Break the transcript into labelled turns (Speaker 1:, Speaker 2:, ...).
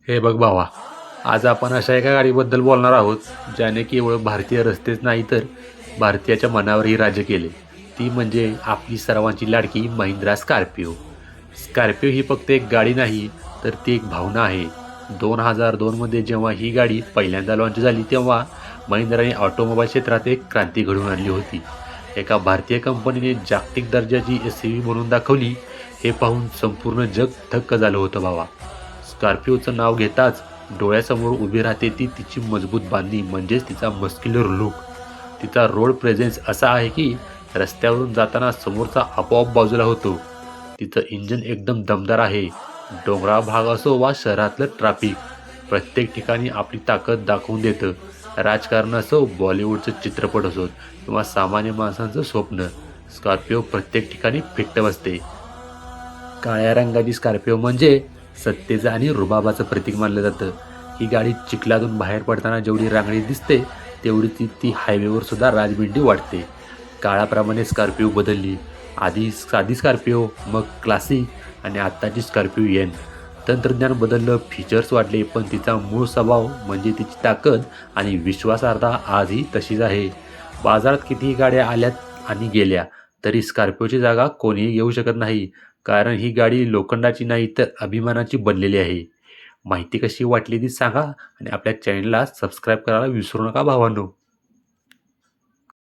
Speaker 1: हे बघ भावा, आज आपण अशा एका गाडीबद्दल बोलणार आहोत, ज्याने केवळ भारतीय रस्तेच नाही तर भारतीयाच्या मनावरही राज्य केले. ती म्हणजे आपली सर्वांची लाडकी महिंद्रा स्कॉर्पिओ. स्कॉर्पिओ ही फक्त एक गाडी नाही, तर ती एक भावना आहे. 2002मध्ये जेव्हा ही गाडी पहिल्यांदा लाँच झाली, तेव्हा महिंद्राने ऑटोमोबाईल क्षेत्रात एक क्रांती घडवून आणली होती. एका भारतीय कंपनीने जागतिक दर्जाची एस-यू-व्ही बनवून दाखवली, हे पाहून संपूर्ण जग थक्क झालं होतं भावा. स्कॉर्पिओचं नाव घेताच डोळ्यासमोर उभी राहते ती तिची मजबूत बांधणी म्हणजेच तिचा मस्क्युलर लूक. तिचा रोड प्रेझेन्स असा आहे की रस्त्यावरून जाताना समोरचा आपोआप बाजूला होतो. तिचं इंजिन एकदम दमदार आहे. डोंगराळ भाग असो वा शहरातलं ट्रॅफिक, प्रत्येक ठिकाणी आपली ताकद दाखवून देतं. राजकारण असो, बॉलिवूडचं चित्रपट असोत किंवा सामान्य माणसांचं स्वप्न, स्कॉर्पिओ प्रत्येक ठिकाणी फिट्ट बसते. काळ्या रंगाची स्कॉर्पिओ म्हणजे सत्तेचं आणि रुबाबाचं प्रतीक मानलं जातं. ही गाडी चिखलातून बाहेर पडताना जेवढी रांगडी दिसते, तेवढी ती ती हायवेवर सुद्धा राजबिंडी वाटते. काळाप्रमाणे स्कॉर्पिओ बदलली. आधी साधी स्कॉर्पिओ, मग क्लासिक आणि आत्ताची स्कॉर्पिओ एन. तंत्रज्ञान बदललं, फीचर्स वाढले, पण तिचा मूळ स्वभाव म्हणजे तिची ताकद आणि विश्वासार्हता आजही तशीच आहे. बाजारात कितीही गाड्या आल्यात आणि गेल्या, तरी स्कॉर्पिओची जागा कोणीही घेऊ शकत नाही. कारण ही गाडी लोखंडाची नाही तर अभिमानाची बनलेली आहे. माहिती कशी वाटली ती सांगा आणि आपल्या चॅनलला सबस्क्राईब करायला विसरू नका भावांनो.